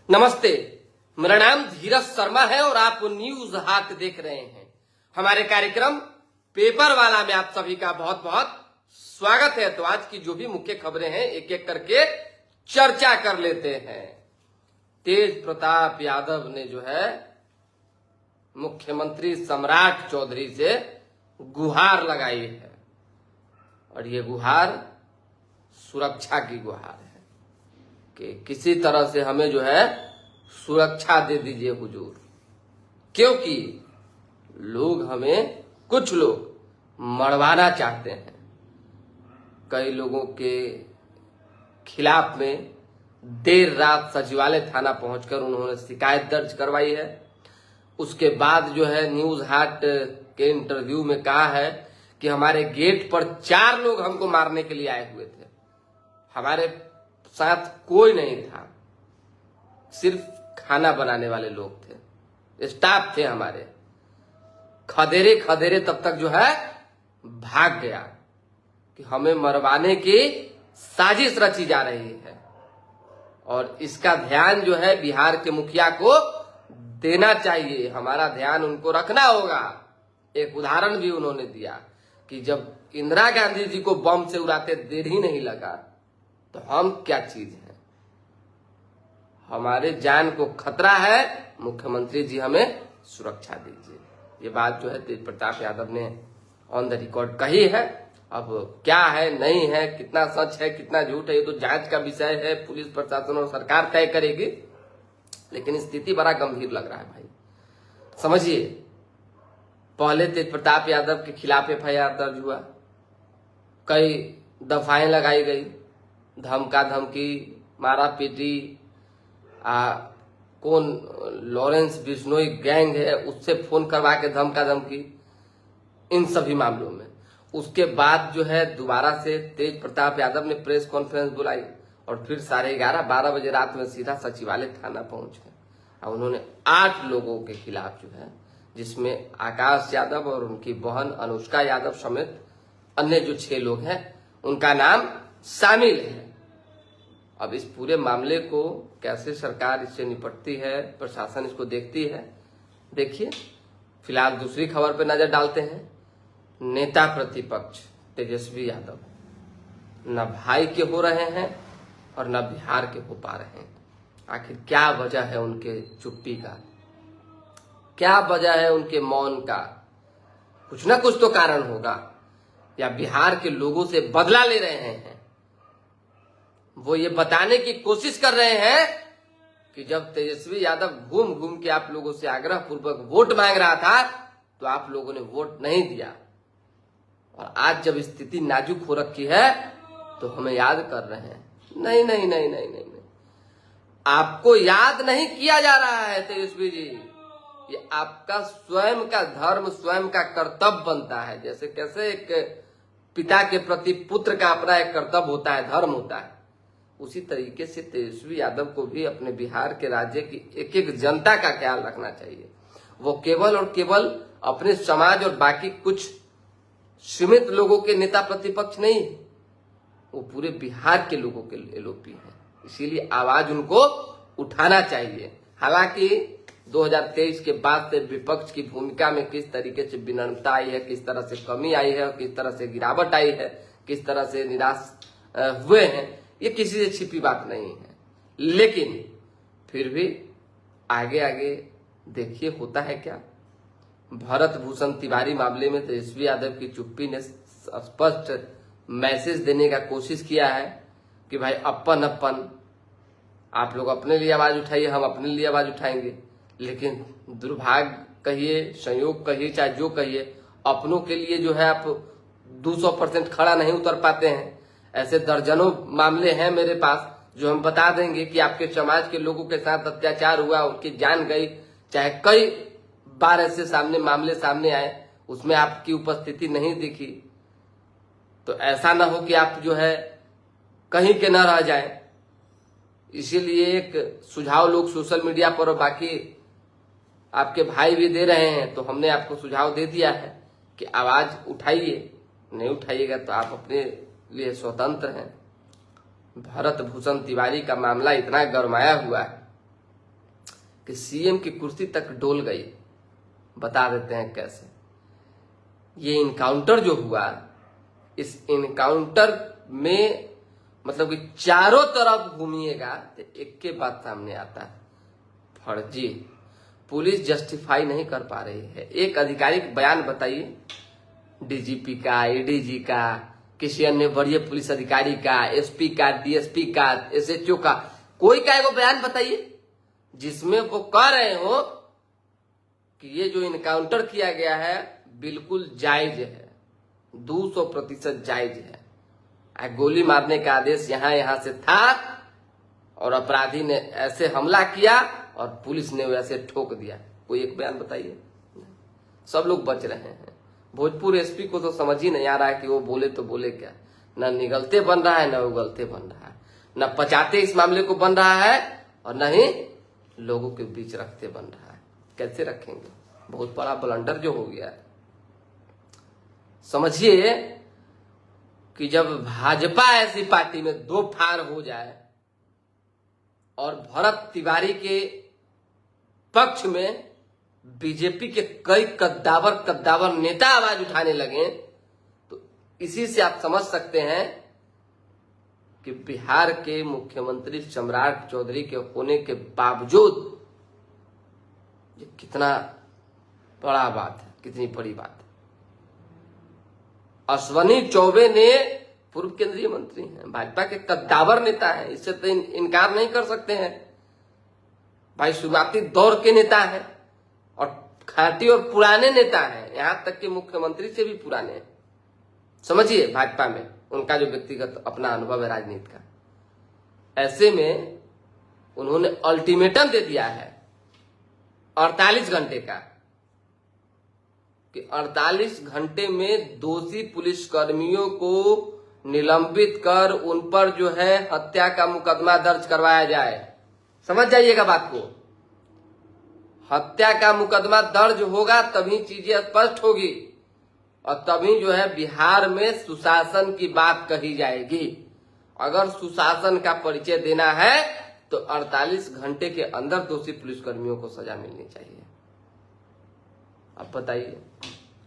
नमस्ते, मेरा नाम धीरज शर्मा है और आप न्यूज हाट देख रहे हैं। हमारे कार्यक्रम पेपर वाला में आप सभी का बहुत बहुत स्वागत है। तो आज की जो भी मुख्य खबरें हैं एक एक करके चर्चा कर लेते हैं। तेज प्रताप यादव ने जो है मुख्यमंत्री सम्राट चौधरी से गुहार लगाई है और ये गुहार सुरक्षा की गुहार है कि किसी तरह से हमें जो है सुरक्षा दे दीजिए हुजूर, क्योंकि कुछ लोग मरवाना चाहते हैं। कई लोगों के खिलाफ में देर रात सचिवालय थाना पहुंचकर उन्होंने शिकायत दर्ज करवाई है। उसके बाद जो है न्यूज हाट के इंटरव्यू में कहा है कि हमारे गेट पर 4 लोग हमको मारने के लिए आए हुए थे, हमारे साथ कोई नहीं था, सिर्फ खाना बनाने वाले लोग थे, स्टाफ थे हमारे। खदेरे खदेरे तब तक जो है भाग गया कि हमें मरवाने की साजिश रची जा रही है और इसका ध्यान जो है बिहार के मुखिया को देना चाहिए, हमारा ध्यान उनको रखना होगा। एक उदाहरण भी उन्होंने दिया कि जब इंदिरा गांधी जी को बम से उड़ाते देर ही नहीं लगा तो हम क्या चीज हैं, हमारे जान को खतरा है, मुख्यमंत्री जी हमें सुरक्षा दीजिए। ये बात जो है तेज प्रताप यादव ने ऑन द रिकॉर्ड कही है। अब क्या है नहीं है, कितना सच है कितना झूठ है, ये तो जांच का विषय है, पुलिस प्रशासन और सरकार तय करेगी। लेकिन स्थिति बड़ा गंभीर लग रहा है भाई। समझिए, पहले तेज प्रताप यादव के खिलाफ FIR दर्ज हुआ, कई दफाएं लगाई गई, धमका धमकी, मारा पीटी, कौन लॉरेंस बिश्नोई गैंग है उससे फोन करवा के धमका धमकी, इन सभी मामलों में। उसके बाद जो है दोबारा से तेज प्रताप यादव ने प्रेस कॉन्फ्रेंस बुलाई और फिर 11:30-12 बजे रात में सीधा सचिवालय थाना पहुंच गए और उन्होंने 8 लोगों के खिलाफ जो है, जिसमें आकाश यादव और उनकी बहन अनुष्का यादव समेत अन्य जो 6 लोग हैं उनका नाम शामिल है। अब इस पूरे मामले को कैसे सरकार इससे निपटती है, प्रशासन इसको देखती है, देखिए। फिलहाल दूसरी खबर पे नजर डालते हैं। नेता प्रतिपक्ष तेजस्वी यादव न भाई के हो रहे हैं और न बिहार के हो पा रहे हैं। आखिर क्या वजह है उनके चुप्पी का, क्या वजह है उनके मौन का? कुछ ना कुछ तो कारण होगा, या बिहार के लोगों से बदला ले रहे हैं। वो ये बताने की कोशिश कर रहे हैं कि जब तेजस्वी यादव घूम घूम के आप लोगों से आग्रह पूर्वक वोट मांग रहा था तो आप लोगों ने वोट नहीं दिया, और आज जब स्थिति नाजुक हो रखी है तो हमें याद कर रहे हैं। नहीं नहीं नहीं नहीं नहीं, नहीं। आपको याद नहीं किया जा रहा है तेजस्वी जी, ये आपका स्वयं का धर्म, स्वयं का कर्तव्य बनता है। जैसे कैसे एक पिता के प्रति पुत्र का अपना एक कर्तव्य होता है, धर्म होता है, उसी तरीके से तेजस्वी यादव को भी अपने बिहार के राज्य की एक एक जनता का ख्याल रखना चाहिए। वो केवल और केवल अपने समाज और बाकी कुछ सीमित लोगों के नेता प्रतिपक्ष नहीं, वो पूरे बिहार के लोगों के LOP हैं। इसीलिए आवाज उनको उठाना चाहिए। हालांकि 2023 के बाद से विपक्ष की भूमिका में किस तरीके से विनम्रता आई है, किस तरह से कमी आई है, किस तरह से गिरावट आई है, किस तरह से निराश हुए हैं, ये किसी से छिपी बात नहीं है। लेकिन फिर भी आगे आगे देखिए होता है क्या। भरत भूषण तिवारी मामले में तेजस्वी यादव की चुप्पी ने स्पष्ट मैसेज देने का कोशिश किया है कि भाई अपन अपन, आप लोग अपने लिए आवाज उठाइए, हम अपने लिए आवाज उठाएंगे। लेकिन दुर्भाग्य कहिए, संयोग कहिए, चाहे जो कहिए, अपनों के लिए जो है आप 200% खड़ा नहीं उतर पाते हैं। ऐसे दर्जनों मामले हैं मेरे पास जो हम बता देंगे कि आपके समाज के लोगों के साथ अत्याचार हुआ, उनकी जान गई, चाहे कई बार ऐसे मामले सामने आए, उसमें आपकी उपस्थिति नहीं दिखी। तो ऐसा ना हो कि आप जो है कहीं के न रह जाएं। इसीलिए एक सुझाव लोग सोशल मीडिया पर और बाकी आपके भाई भी दे रहे हैं, तो हमने आपको सुझाव दे दिया है कि आवाज उठाइए। नहीं उठाइएगा तो आप अपने लिए स्वतंत्र हैं। भरत भूषण तिवारी का मामला इतना गरमाया हुआ है कि सीएम की कुर्सी तक डोल गई। बता देते हैं कैसे। ये इनकाउंटर जो हुआ, इस इनकाउंटर में मतलब कि चारों तरफ घूमिएगा तो एक के बात सामने आता है, फर्जी। पुलिस जस्टिफाई नहीं कर पा रही है। एक आधिकारिक बयान बताइए, डीजीपी का, एडीजी का, किसी अन्य वरीय पुलिस अधिकारी का, एसपी का, डीएसपी का, एसएचओ का, कोई का एगो बयान बताइए जिसमें वो कह रहे हो कि ये जो इनकाउंटर किया गया है बिल्कुल जायज है, 200% जायज है। गोली मारने का आदेश यहां से था और अपराधी ने ऐसे हमला किया और पुलिस ने वैसे ठोक दिया। कोई एक बयान बताइए। सब लोग बच रहे हैं। भोजपुर एसपी को तो समझ ही नहीं आ रहा है कि वो बोले तो बोले क्या। न निगलते बन रहा है, न उगलते बन रहा है, न पचाते इस मामले को बन रहा है और न ही लोगों के बीच रखते बन रहा है। कैसे रखेंगे? बहुत बड़ा ब्लंडर जो हो गया है। समझिए कि जब भाजपा ऐसी पार्टी में दो फाड़ हो जाए और भरत तिवारी के पक्ष में बीजेपी के कई कद्दावर नेता आवाज उठाने लगे, तो इसी से आप समझ सकते हैं कि बिहार के मुख्यमंत्री सम्राट चौधरी के होने के बावजूद ये कितना बड़ा बात है, कितनी बड़ी बात है। अश्वनी चौबे ने पूर्व केंद्रीय मंत्री हैं, भाजपा के कद्दावर नेता हैं, इससे तो इनकार नहीं कर सकते हैं। भाई शुरुआती दौर के नेता हैं और खाटी और पुराने नेता हैं, यहां तक कि मुख्यमंत्री से भी पुराने हैं। समझिए भाजपा में उनका जो व्यक्तिगत अपना अनुभव है राजनीति का। ऐसे में उन्होंने अल्टीमेटम दे दिया है 48 घंटे का कि 48 घंटे में दोषी पुलिसकर्मियों को निलंबित कर उन पर जो है हत्या का मुकदमा दर्ज करवाया जाए। समझ जाइएगा बात को। हत्या का मुकदमा दर्ज होगा तभी चीजें स्पष्ट होगी और तभी जो है बिहार में सुशासन की बात कही जाएगी। अगर सुशासन का परिचय देना है तो 48 घंटे के अंदर दोषी पुलिसकर्मियों को सजा मिलनी चाहिए। अब बताइए,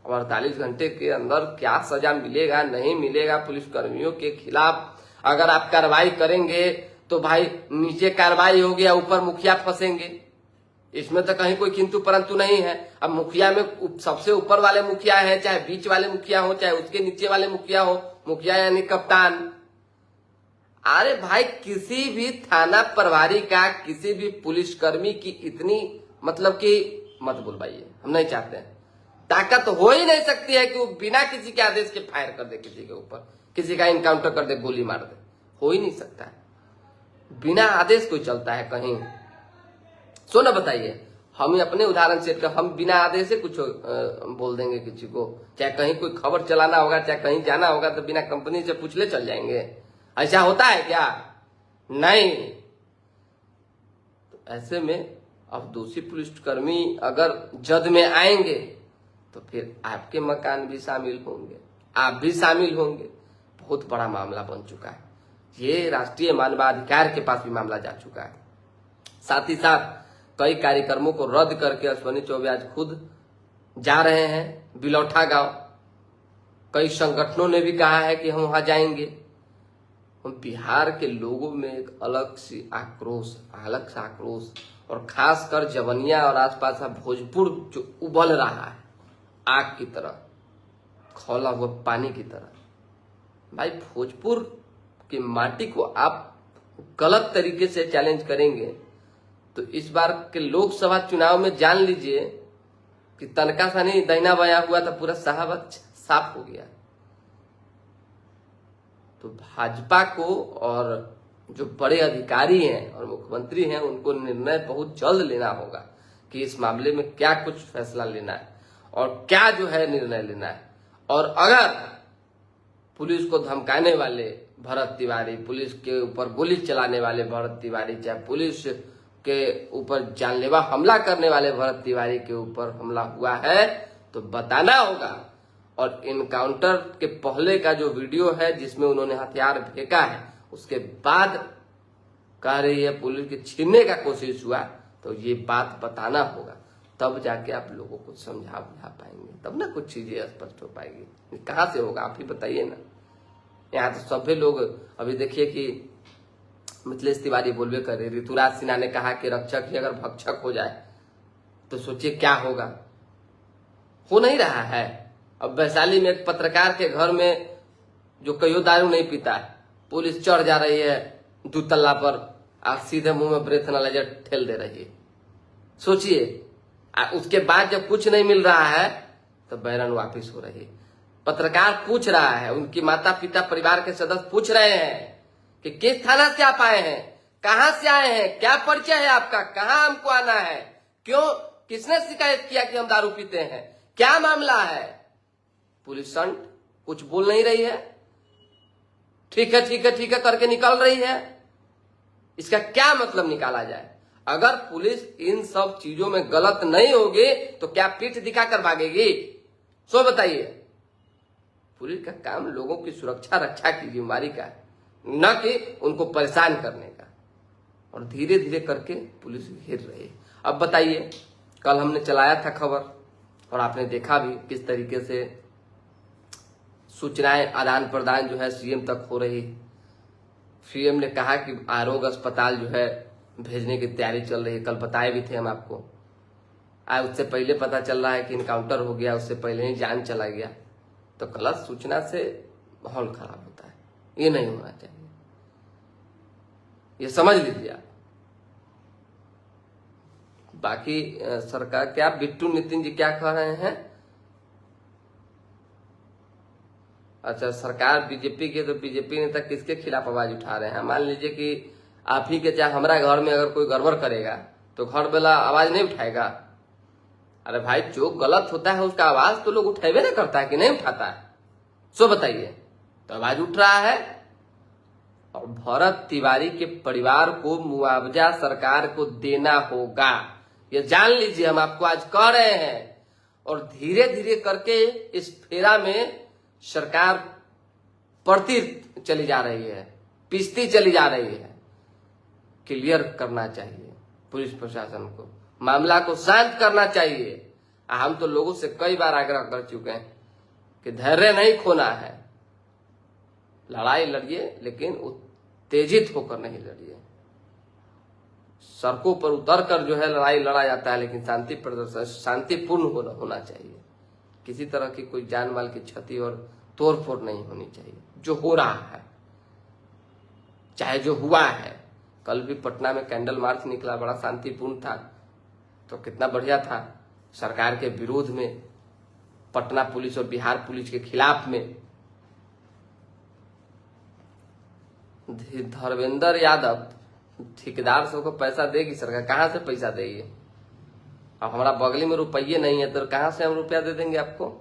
अब 48 घंटे के अंदर क्या सजा मिलेगा, नहीं मिलेगा पुलिसकर्मियों के खिलाफ? अगर आप कार्रवाई करेंगे तो भाई नीचे कार्रवाई होगी या ऊपर मुखिया फंसेंगे। इसमें तो कहीं कोई किंतु परंतु नहीं है। अब मुखिया में सबसे ऊपर वाले मुखिया है, चाहे बीच वाले मुखिया हो, चाहे उसके नीचे वाले मुखिया हो, मुखिया यानी कप्तान। अरे भाई किसी भी थाना प्रभारी का, किसी भी पुलिसकर्मी की इतनी मतलब कि मत बुलवाइए, हम नहीं चाहते हैं। ताकत हो ही नहीं सकती है कि वो बिना किसी के आदेश के फायर कर दे किसी के ऊपर, किसी का इनकाउंटर कर दे, गोली मार दे। हो ही नहीं सकता है। बिना आदेश कोई चलता है कहीं? सुनो बताइए, हम अपने उदाहरण सेट कर, हम बिना आदेश से कुछ बोल देंगे किसी को? चाहे कहीं कोई खबर चलाना होगा, चाहे कहीं जाना होगा तो बिना कंपनी से पूछ ले चल जाएंगे? ऐसा होता है क्या? नहीं। तो ऐसे में अब दोषी पुलिसकर्मी अगर जद में आएंगे तो फिर आपके मकान भी शामिल होंगे, आप भी शामिल होंगे। बहुत बड़ा मामला बन चुका है। ये राष्ट्रीय मानवाधिकार के पास भी मामला जा चुका है। साथ ही साथ कई कार्यक्रमों को रद्द करके अश्वनी चौबे आज खुद जा रहे हैं बिलौठा गांव। कई संगठनों ने भी कहा है कि हम वहां जाएंगे। बिहार के लोगों में एक अलग सा आक्रोश और खासकर जवनिया और आसपास का भोजपुर जो उबल रहा है आग की तरह, खौला हुआ पानी की तरह। भाई भोजपुर की माटी को आप गलत तरीके से चैलेंज करेंगे तो इस बार के लोकसभा चुनाव में जान लीजिए कि तनका सा नहीं दहिना बया हुआ था, पूरा साहब साफ हो गया। तो भाजपा को और जो बड़े अधिकारी हैं और मुख्यमंत्री हैं उनको निर्णय बहुत जल्द लेना होगा कि इस मामले में क्या कुछ फैसला लेना है और क्या जो है निर्णय लेना है। और अगर पुलिस को धमकाने वाले भरत तिवारी, पुलिस के ऊपर गोली चलाने वाले भरत तिवारी, चाहे पुलिस के ऊपर जानलेवा हमला करने वाले भरत तिवारी के ऊपर हमला हुआ है तो बताना होगा। और इनकाउंटर के पहले का जो वीडियो है जिसमें उन्होंने हथियार फेंका है, उसके बाद कह रही है पुलिस के छीनने का कोशिश हुआ, तो ये बात बताना होगा, तब जाके आप लोगों को समझा बुझा पाएंगे, तब ना कुछ चीजें स्पष्ट हो पाएगी। कहाँ से होगा आप ही बताइए ना। यहाँ तो सभी लोग, अभी देखिए कि मिथिलेश तिवारी बोलबे करे, ऋतुराज सिन्हा ने कहा कि रक्षक ही अगर भक्षक हो जाए तो सोचिए क्या होगा। हो नहीं रहा है। अब वैशाली में एक पत्रकार के घर में जो कहियो दारू नहीं पीता है, पुलिस चढ़ जा रही है 2 तल्ला पर, सीधे मुंह में ब्रेथ एनालाइजर ठेल दे रही है। सोचिए, उसके बाद जब कुछ नहीं मिल रहा है तो बैरन वापिस हो रही है। पत्रकार पूछ रहा है, उनकी माता पिता परिवार के सदस्य पूछ रहे हैं कि किस थाना से आप आए हैं, कहां से आए हैं, क्या परिचय है आपका, कहां हमको आना है, क्यों, किसने शिकायत किया कि हम दारू पीते हैं, क्या मामला है। पुलिस संट कुछ बोल नहीं रही है, ठीक है ठीक है ठीक है करके निकल रही है। इसका क्या मतलब निकाला जाए। अगर पुलिस इन सब चीजों में गलत नहीं होगी तो क्या पीठ दिखाकर भागेगी। सो बताइए, पुलिस का काम लोगों की सुरक्षा रक्षा की जिम्मेदारी का है, न कि उनको परेशान करने का। और धीरे धीरे करके पुलिस घिर रही है। अब बताइए, कल हमने चलाया था खबर और आपने देखा भी किस तरीके से सूचनाएं आदान प्रदान जो है सीएम तक हो रही। सीएम ने कहा कि आरोग्य अस्पताल जो है भेजने की तैयारी चल रही है, कल बताए भी थे हम आपको। आज उससे पहले पता चल रहा है कि इनकाउंटर हो गया, उससे पहले ही जान चला गया। तो गलत सूचना से माहौल खराब होता है, ये नहीं होना चाहिए, ये समझ लीजिए आप। बाकी सरकार क्या, बिट्टू नितिन जी क्या कह रहे हैं। अच्छा, सरकार बीजेपी के, तो बीजेपी नेता किसके खिलाफ आवाज उठा रहे हैं। मान लीजिए कि आप ही के चाहे हमारा घर में अगर कोई गड़बड़ करेगा तो घर वाला आवाज नहीं उठाएगा। अरे भाई, जो गलत होता है उसका आवाज तो लोग उठावे नहीं करता है कि नहीं उठाता है। सो बताइए, तो आवाज उठ रहा है। और भरत तिवारी के परिवार को मुआवजा सरकार को देना होगा, ये जान लीजिए, हम आपको आज कह रहे हैं। और धीरे धीरे करके इस फेरा में सरकार पड़ती चली जा रही है, पिसती चली जा रही है। क्लियर करना चाहिए पुलिस प्रशासन को, मामला को शांत करना चाहिए। हम तो लोगों से कई बार आग्रह कर चुके हैं कि धैर्य नहीं खोना है, लड़ाई लड़िए लेकिन उत्तेजित होकर नहीं लड़िए। सड़कों पर उतर कर जो है लड़ाई लड़ा जाता है, लेकिन शांति प्रदर्शन शांतिपूर्ण होना चाहिए। किसी तरह की कोई जान माल की क्षति और तोड़ फोड़ नहीं होनी चाहिए। जो हो रहा है, चाहे जो हुआ है, कल भी पटना में कैंडल मार्च निकला, बड़ा शांतिपूर्ण था, तो कितना बढ़िया था। सरकार के विरोध में, पटना पुलिस और बिहार पुलिस के खिलाफ में। धर्मेंद्र यादव, ठेकेदार सबको पैसा देगी सरकार, कहां से पैसा देगी। अब हमारा बगली में रुपये नहीं है तो कहां से हम रुपया दे देंगे आपको।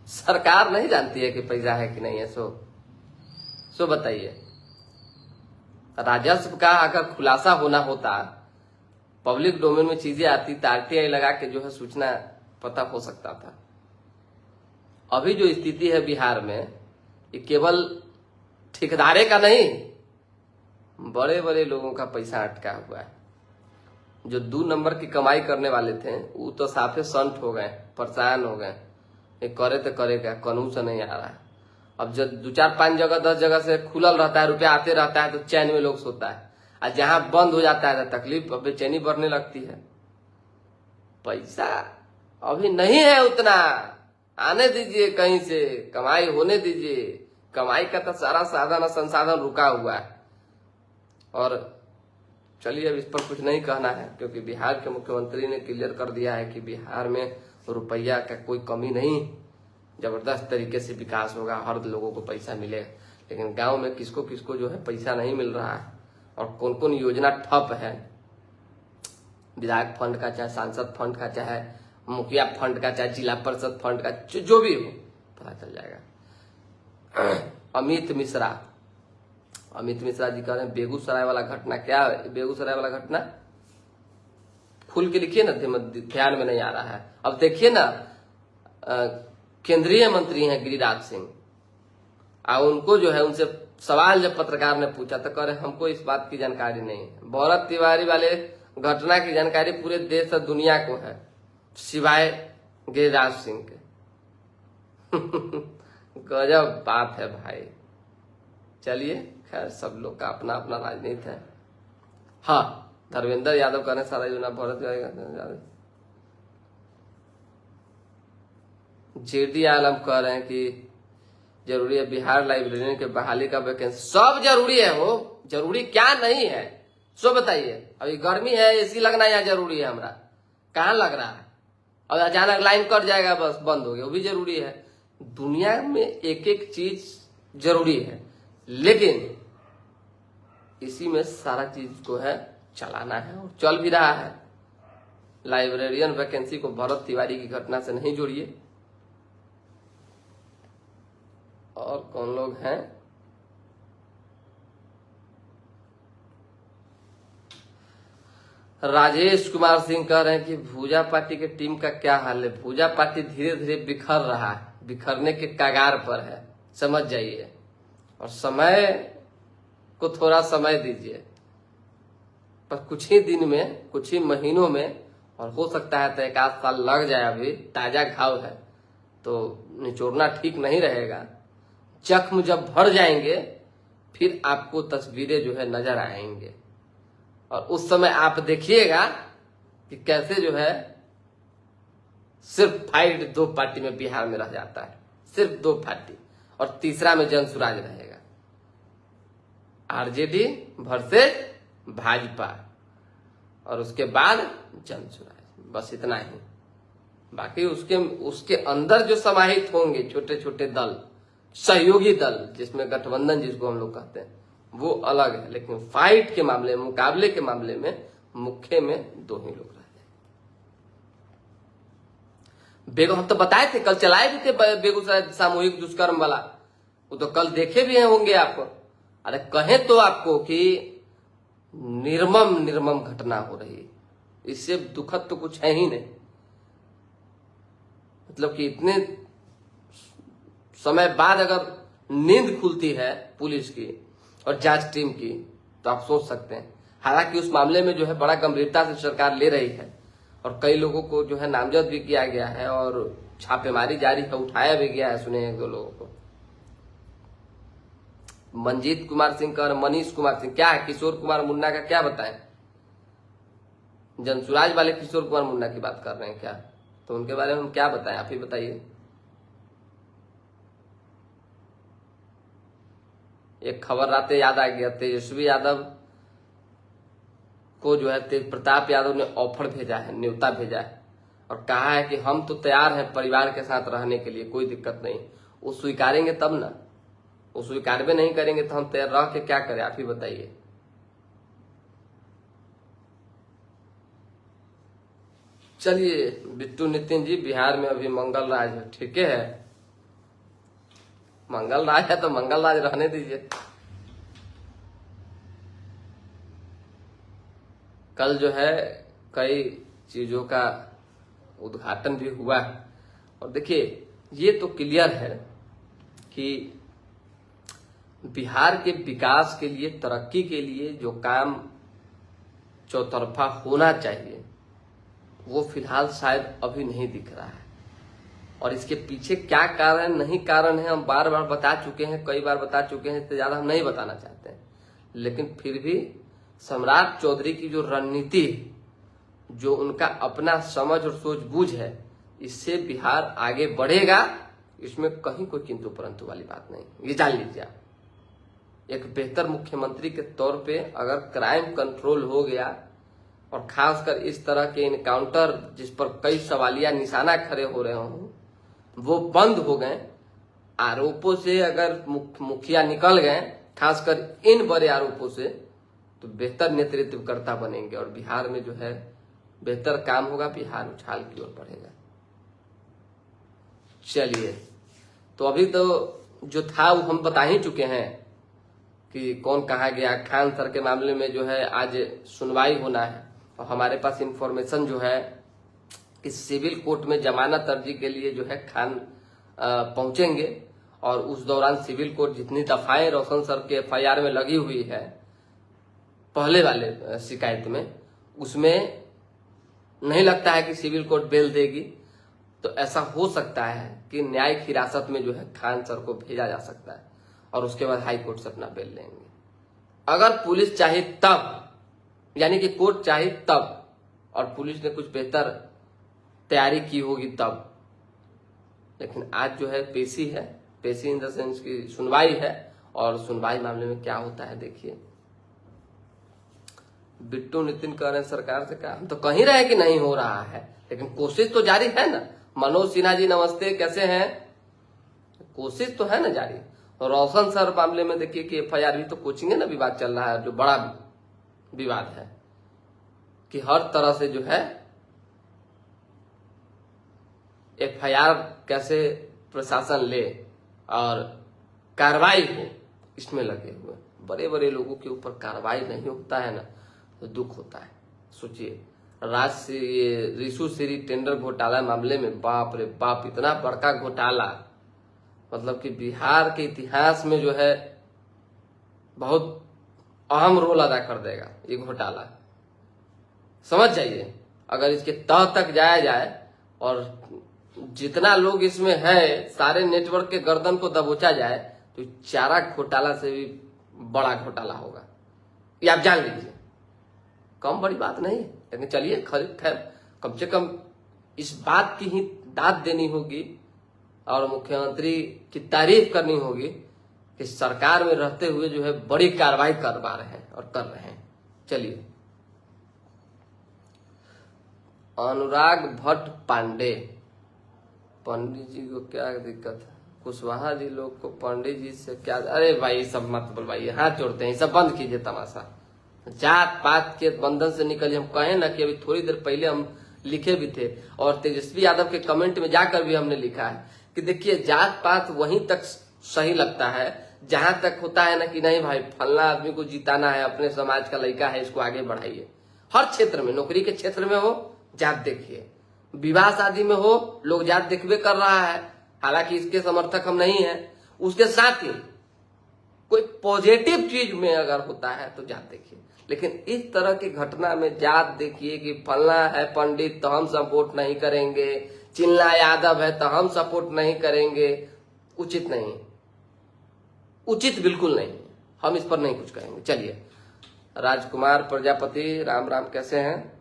सरकार नहीं जानती है कि पैसा है कि नहीं है। सो बताइए, राजस्व का अगर खुलासा होना होता, पब्लिक डोमेन में चीजें आती तो आरटीआई लगा के जो है सूचना पता हो सकता था। अभी जो स्थिति है बिहार में, ये केवल ठेकेदारे का नहीं, बड़े बड़े लोगों का पैसा अटका हुआ है। जो 2 नंबर की कमाई करने वाले थे वो तो साफे संत हो गए, परेशान हो गए। ये करे तो करेगा, कानून से नहीं आ रहा है। अब जब 2, 4, 5 जगह 10 जगह से खुलल रहता है, रुपया आते रहता है तो चैन में लोग सोता है। और जहां बंद हो जाता है तो तकलीफ, बेचैनी बढ़ने लगती है। पैसा अभी नहीं है उतना, आने दीजिए, कहीं से कमाई होने दीजिए। कमाई का तो सारा साधन और संसाधन रुका हुआ है। और चलिए, अब इस पर कुछ नहीं कहना है, क्योंकि बिहार के मुख्यमंत्री ने क्लियर कर दिया है कि बिहार में रुपया का कोई कमी नहीं, जबरदस्त तरीके से विकास होगा, हर लोगों को पैसा मिलेगा। लेकिन गांव में किसको किसको जो है पैसा नहीं मिल रहा है, और कौन कौन योजना ठप है, विधायक फंड का, चाहे सांसद फंड का, चाहे मुखिया फंड का, चाहे जिला परिषद फंड का, जो भी हो, पता चल जाएगा। अमित मिश्रा जी कह रहे हैं बेगूसराय वाला घटना, क्या है बेगूसराय वाला घटना, खुल के लिखिए ना, ध्यान में नहीं आ रहा है। अब देखिए ना, केंद्रीय मंत्री हैं गिरिराज सिंह, और उनको जो है, उनसे सवाल जब पत्रकार ने पूछा तो कह रहे हमको इस बात की जानकारी नहीं है। भरत तिवारी वाले घटना की जानकारी पूरे देश और दुनिया को है, सिवाय गिरिराज सिंह के। गजब बात है भाई। चलिए खैर, सब लोग का अपना अपना राजनीति है। हाँ, धर्मेंद्र यादव कहने सारा योजना भरत जेडी आलम कह रहे हैं कि जरूरी है बिहार लाइब्रेरियन के बहाली का वैकेंसी। सब जरूरी है, वो जरूरी क्या नहीं है सो बताइए। अभी गर्मी है, एसी लगना यहाँ जरूरी है, हमरा कहाँ लग रहा है। और अचानक लाइन कट जाएगा, बस बंद हो गया, वो भी जरूरी है। दुनिया में एक एक चीज जरूरी है, लेकिन इसी में सारा चीज को है चलाना है और चल भी रहा है। लाइब्रेरियन वैकेंसी को भरत तिवारी की घटना से नहीं जोड़िए। और कौन लोग हैं? राजेश कुमार सिंह कह रहे हैं कि भूजा पार्टी के टीम का क्या हाल है। भूजा पार्टी धीरे धीरे बिखर रहा है, बिखरने के कगार पर है, समझ जाइए। और समय को थोड़ा समय दीजिए, पर कुछ ही दिन में, कुछ ही महीनों में, और हो सकता है तो 1 साल लग जाए। अभी ताजा घाव है तो निचोड़ना ठीक नहीं रहेगा। जख्म जब भर जाएंगे फिर आपको तस्वीरें जो है नजर आएंगे, और उस समय आप देखिएगा कि कैसे जो है सिर्फ फाइट 2 पार्टी में बिहार में रह जाता है, सिर्फ 2 पार्टी, और तीसरा में जनसुराज रहेगा, आरजेडी वर्सेस भाजपा, और उसके बाद जनसुराज, बस इतना ही। बाकी उसके अंदर जो समाहित होंगे छोटे छोटे दल, सहयोगी दल, जिसमें गठबंधन जिसको हम लोग कहते हैं, वो अलग है। लेकिन फाइट के मामले में, मुकाबले के मामले में मुख्य में 2 ही लोग रह गए। हम तो बताए थे, कल चलाए भी थे बेगूसराय सामूहिक दुष्कर्म वाला, वो तो कल देखे भी होंगे आप। अरे कहें तो आपको कि निर्मम घटना हो रही है, इससे दुखद तो कुछ है ही नहीं। मतलब कि इतने समय बाद अगर नींद खुलती है पुलिस की और जांच टीम की, तो आप सोच सकते हैं। हालांकि उस मामले में जो है बड़ा गंभीरता से सरकार ले रही है, और कई लोगों को जो है नामजद भी किया गया है, और छापेमारी जारी है, उठाया भी गया है, सुने 1-2 लोगों को। मंजीत कुमार सिंह का और मनीष कुमार सिंह, क्या है किशोर कुमार मुन्ना का क्या बताएं? जनसुराज वाले किशोर कुमार मुन्ना की बात कर रहे हैं क्या? तो उनके बारे में हम क्या बताएं, आप ही बताइए। एक खबर रातें याद आ गया, तेजस्वी यादव को जो है तेज प्रताप यादव ने ऑफर भेजा है, न्योता भेजा है, और कहा है कि हम तो तैयार हैं परिवार के साथ रहने के लिए, कोई दिक्कत नहीं। वो स्वीकारेंगे तब ना, वो स्वीकार भी नहीं करेंगे तो हम तैयार रह के क्या करें, आप ही बताइए। चलिए बिट्टू नितिन जी, बिहार में अभी मंगल राज है, ठीक है, मंगल राज है तो मंगल राज रहने दीजिए। कल जो है कई चीजों का उद्घाटन भी हुआ है, और देखिए ये तो क्लियर है कि बिहार के विकास के लिए, तरक्की के लिए जो काम चौतरफा होना चाहिए, वो फिलहाल शायद अभी नहीं दिख रहा है। और इसके पीछे क्या कारण नहीं कारण है, हम बार बार बता चुके हैं, कई बार बता चुके हैं, इससे ज्यादा हम नहीं बताना चाहते हैं। लेकिन फिर भी सम्राट चौधरी की जो रणनीति है, जो उनका अपना समझ और सूझबूझ है, इससे बिहार आगे बढ़ेगा, इसमें कहीं कोई किंतु परंतु वाली बात नहीं, ये जान लीजिए आप। एक बेहतर मुख्यमंत्री के तौर पे अगर क्राइम कंट्रोल हो गया, और खासकर इस तरह के इनकाउंटर जिस पर कई सवालिया निशाना खड़े हो रहे हों, वो बंद हो गए, आरोपों से अगर मुखिया निकल गए, खासकर इन बड़े आरोपों से, तो बेहतर नेतृत्वकर्ता बनेंगे और बिहार में जो है बेहतर काम होगा, बिहार उछाल की ओर बढ़ेगा। चलिए, तो अभी तो जो था वो हम बता ही चुके हैं कि कौन कहा गया। खान सर के मामले में जो है आज सुनवाई होना है, और हमारे पास इंफॉर्मेशन जो है कि सिविल कोर्ट में जमानत अर्जी के लिए जो है खान पहुंचेंगे, और उस दौरान सिविल कोर्ट जितनी दफाएं रोशन सर के FIR में लगी हुई है पहले वाले शिकायत में, उसमें नहीं लगता है कि सिविल कोर्ट बेल देगी, तो ऐसा हो सकता है कि न्यायिक हिरासत में जो है खान सर को भेजा जा सकता है और उसके बाद हाई कोर्ट से अपना बेल लेंगे। अगर पुलिस चाहे तब, यानी कि कोर्ट चाहे तब, और पुलिस ने कुछ बेहतर तैयारी की होगी तब। लेकिन आज जो है पेशी है, पेशी इन द सेंस की सुनवाई है, और सुनवाई मामले में क्या होता है देखिए। बिट्टू नितिन कह रहे हैं सरकार से कहा, हम तो कहीं रहे कि नहीं हो रहा है, लेकिन कोशिश तो जारी है ना। मनोज सिन्हा जी नमस्ते, कैसे हैं? कोशिश तो है ना जारी। और रोशन सर मामले में देखिए कि एफआईआर भी तो कोचिंग है ना, विवाद चल रहा है, जो बड़ा विवाद है कि हर तरह से जो है एफआईआर कैसे प्रशासन ले और कार्रवाई हो, इसमें लगे हुए। बड़े बड़े लोगों के ऊपर कार्रवाई नहीं होता है ना, तो दुख होता है। सोचिए ये रिशु श्री टेंडर घोटाला मामले में, बाप रे बाप, इतना बड़का घोटाला, मतलब कि बिहार के इतिहास में जो है बहुत अहम रोल अदा कर देगा ये घोटाला। समझ जाइए, अगर इसके तह तक जाया जाए और जितना लोग इसमें है सारे नेटवर्क के गर्दन को दबोचा जाए, तो चारा घोटाला से भी बड़ा घोटाला होगा, ये आप जान लीजिए। कम बड़ी बात नहीं है, लेकिन चलिए खैर कम से कम इस बात की ही दाद देनी होगी और मुख्यमंत्री की तारीफ करनी होगी कि सरकार में रहते हुए जो है बड़ी कार्रवाई करवा रहे हैं और कर रहे हैं। चलिए, अनुराग भट्ट पांडे, पंडित जी को क्या दिक्कत है? कुशवाहा जी लोग को पंडित जी से क्या? अरे भाई सब मत बोलवाइए, हाथ जोड़ते हैं, सब बंद कीजिए तमाशा। जात पात के बंधन से निकलिए। हम कहें ना कि अभी थोड़ी देर पहले हम लिखे भी थे, और तेजस्वी यादव के कमेंट में जाकर भी हमने लिखा है कि देखिए जात पात वहीं तक सही लगता है जहां तक होता है ना कि नहीं भाई फलना आदमी को जिताना है, अपने समाज का लड़का है, इसको आगे बढ़ाइए। हर क्षेत्र में, नौकरी के क्षेत्र में हो जात देखिए, विवाह शादी में हो लोग जात देखबे कर रहा है, हालांकि इसके समर्थक हम नहीं हैं। उसके साथ ही कोई पॉजिटिव चीज में अगर होता है तो जात देखिए, लेकिन इस तरह की घटना में जात देखिए कि फलना है पंडित तो हम सपोर्ट नहीं करेंगे, चिल्ला यादव है तो हम सपोर्ट नहीं करेंगे, उचित नहीं, उचित बिल्कुल नहीं। हम इस पर नहीं कुछ कहेंगे। चलिए, राजकुमार प्रजापति राम राम, कैसे हैं?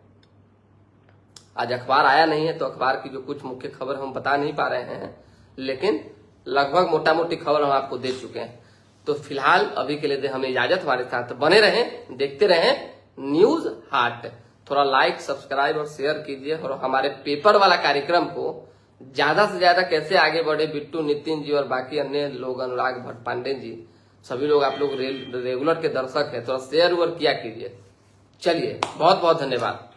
आज अखबार आया नहीं है तो अखबार की जो कुछ मुख्य खबर हम बता नहीं पा रहे हैं, लेकिन लगभग मोटा मोटी खबर हम आपको दे चुके हैं। तो फिलहाल अभी के लिए हमें इजाजत, हमारे साथ बने रहें, देखते रहें न्यूज हाट। थोड़ा लाइक सब्सक्राइब और शेयर कीजिए, और हमारे पेपर वाला कार्यक्रम को ज्यादा से ज्यादा कैसे आगे बढ़े, बिट्टू नितिन जी और बाकी अन्य लोग, अनुराग भट्ट पांडे जी, सभी लोग आप लोग रेगुलर के दर्शक हैं, थोड़ा शेयर किया कीजिए। चलिए, बहुत बहुत धन्यवाद।